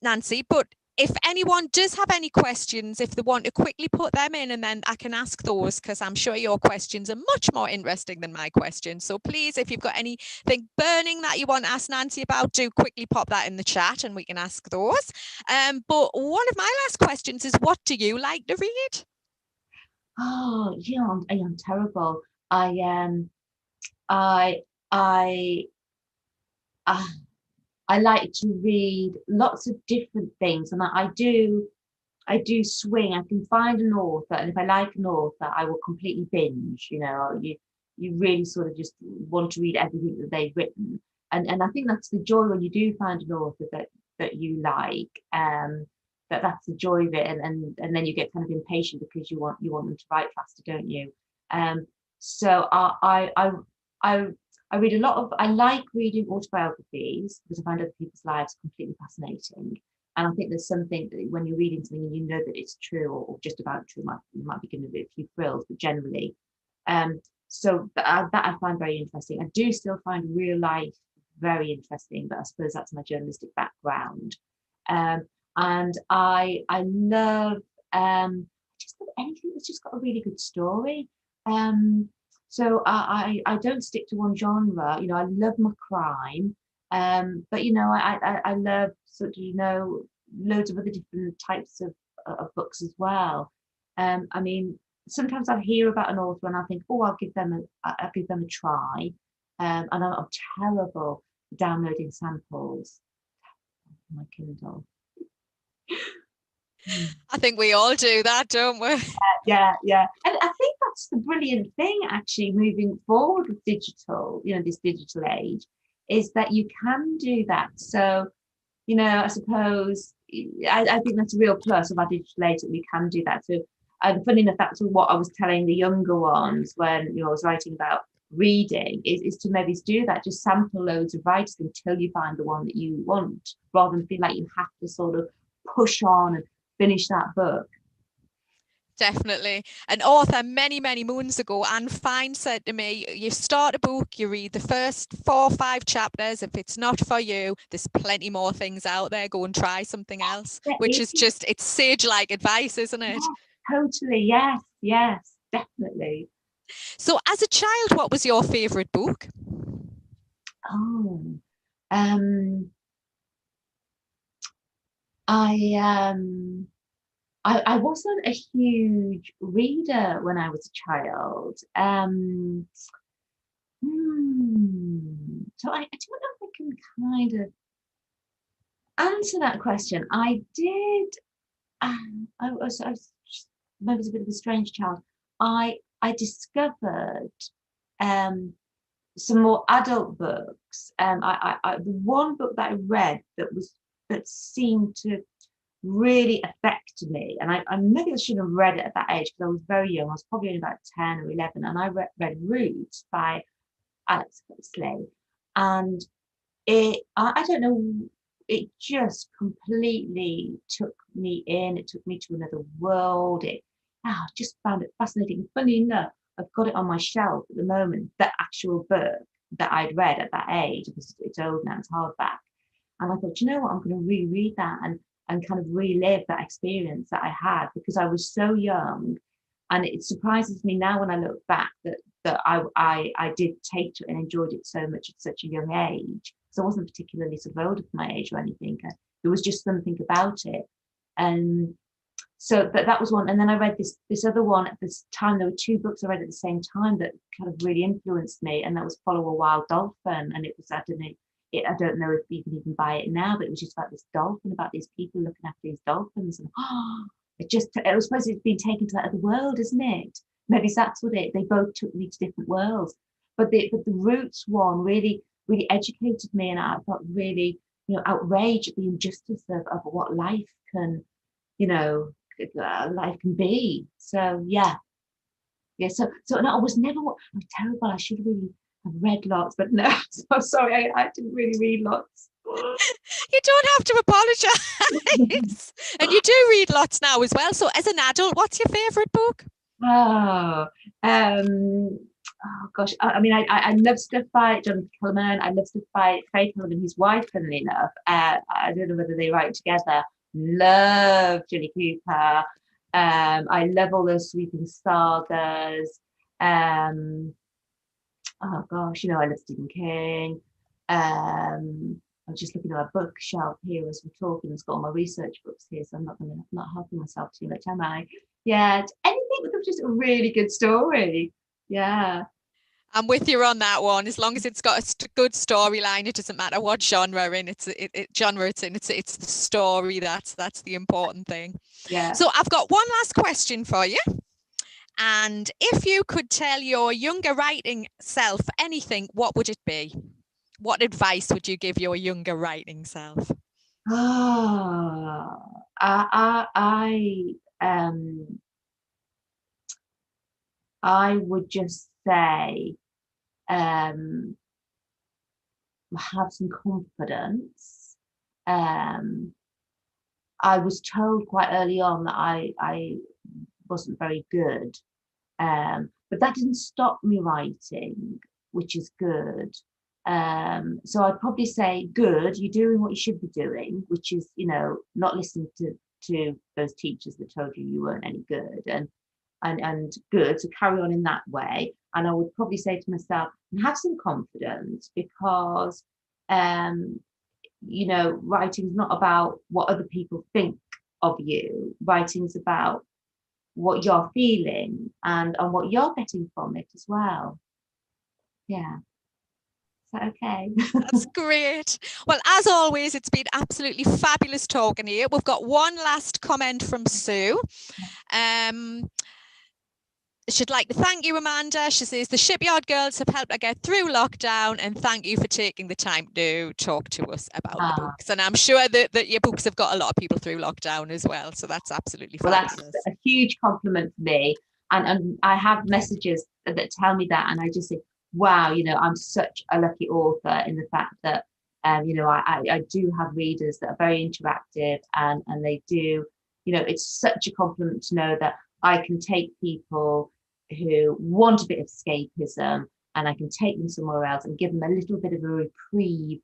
Nancy, but if anyone does have any questions, if they want to quickly put them in, and then I can ask those, because I'm sure your questions are much more interesting than my questions. So please, if you've got anything burning that you want to ask Nancy about, do quickly pop that in the chat and we can ask those. But one of my last questions is, what do you like to read? Oh, you know, I'm terrible. I like to read lots of different things, and I do swing. I can find an author, and if I like an author, I will completely binge. You know, you really sort of just want to read everything that they've written, and I think that's the joy when you do find an author that you like. That's the joy of it, and then you get kind of impatient because you want them to write faster, don't you? So I read a lot of, I like reading autobiographies because I find other people's lives completely fascinating. And I think there's something that when you're reading something and you know that it's true, or just about true, you might be given a few thrills, but generally. So that I find very interesting. I do still find real life very interesting, but I suppose that's my journalistic background. And I love just anything that's just got a really good story. So I don't stick to one genre. You know, I love my crime, but you know, I love sort of, you know, loads of other different types of books as well. I mean, sometimes I hear about an author and I think, oh, I'll give them a try. And I'm terrible at downloading samples on my Kindle. I think we all do that, don't we? Yeah. And I think that's the brilliant thing, actually, moving forward with digital, you know, this digital age, is that you can do that. So, you know, I suppose, I think that's a real plus of our digital age, that we can do that. So, and funny enough, that's what I was telling the younger ones when, you know, I was writing about reading, is to maybe do that, just sample loads of writers until you find the one that you want, rather than feel like you have to sort of push on and finish that book. Definitely. An author many moons ago, Anne Fine, said to me, you start a book, you read the first 4 or 5 chapters. If it's not for you, there's plenty more things out there. Go and try something else, which is just, it's sage-like advice, isn't it? Yeah, totally. Yes, definitely. So as a child, what was your favourite book? Oh, I wasn't a huge reader when I was a child. So I don't know if I can kind of answer that question. I did. I was maybe a bit of a strange child. I discovered some more adult books. The one book that I read that seemed to really affected me, and I maybe I shouldn't have read it at that age because I was very young. I was probably only about 10 or 11, and I read Roots by Alex Huxley, and I don't know, it just completely took me in. It took me to another world. just found it fascinating. Funny enough, I've got it on my shelf at the moment, the actual book that I'd read at that age, because it's old now, it's hardback. And I thought, you know what, I'm going to reread that and kind of relive that experience that I had, because I was so young. And it surprises me now when I look back that I did take to it and enjoyed it so much at such a young age. So I wasn't particularly sort of older for my age or anything. There was just something about it. And so that was one. And then I read this other one at this time. There were two books I read at the same time that kind of really influenced me. And that was Follow a Wild Dolphin. And it was, I don't know if you can even buy it now, but it was just about this dolphin, about these people looking after these dolphins. And it was supposed to have been taken to that other world, isn't it? Maybe that's what they both took me to different worlds. But the Roots one really, really educated me, and I felt really, outraged at the injustice of what life can, life can be. So yeah. So no, I was never. I'm terrible. I should have really have read lots, but no. So I'm sorry, I didn't really read lots. You don't have to apologise. And you do read lots now as well. So as an adult, what's your favourite book? Oh gosh. I mean, I love stuff by Jonathan Kellerman. I love stuff by Faye Kellerman, his wife, funnily enough. I don't know whether they write together. Love Julie Cooper. I love all those sweeping sagas. Oh gosh, I love Stephen King. I'm just looking at my bookshelf here as we're talking. It's got all my research books here, so I'm not helping myself too much, am I? Yeah, anything with just a really good story. Yeah. I'm with you on that one. As long as it's got a good storyline, it doesn't matter what genre it's in. It's the story that's the important thing. Yeah. So I've got one last question for you. And if you could tell your younger writing self anything, what would it be? What advice would you give your younger writing self? I would just say, have some confidence. I was told quite early on that I wasn't very good, but that didn't stop me writing, which is good. So I'd probably say, good, you're doing what you should be doing, which is, not listening to those teachers that told you weren't any good, and good, so carry on in that way. And I would probably say to myself, have some confidence, because writing's not about what other people think of you. Writing's about what you're feeling and what you're getting from it as well. Yeah. Is that okay? That's great. Well, as always, it's been absolutely fabulous talking to you. We've got one last comment from Sue. She'd like to thank you, Amanda. She says the Shipyard girls have helped her get through lockdown, and thank you for taking the time to talk to us about the books. And I'm sure that your books have got a lot of people through lockdown as well. So that's absolutely fabulous. Well, that's a huge compliment for me. And I have messages that tell me that, and I just say, wow, I'm such a lucky author in the fact that, I do have readers that are very interactive, and they do, it's such a compliment to know that I can take people who want a bit of escapism, and I can take them somewhere else and give them a little bit of a reprieve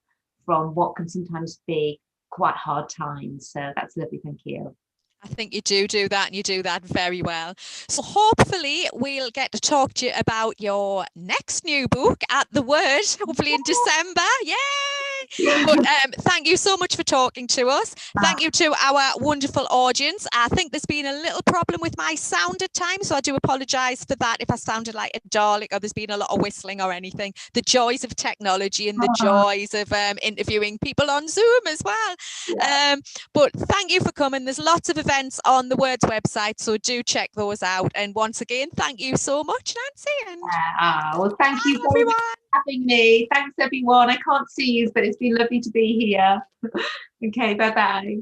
from what can sometimes be quite hard times. So that's lovely. Thank you. I think you do that, and you do that very well. So hopefully we'll get to talk to you about your next new book at the Word, hopefully in December. Yay! But thank you so much for talking to us. Thank you to our wonderful audience. I think there's been a little problem with my sound at times, so I do apologise for that if I sounded like a Dalek or there's been a lot of whistling or anything. The joys of technology and the joys of interviewing people on Zoom as well. Yeah. But thank you for coming. There's lots of events on the Words website, so do check those out. And once again, thank you so much, Nancy. And well, thank you everyone for having me. Thanks everyone. I can't see you, but it's been lovely to be here. Okay, bye-bye.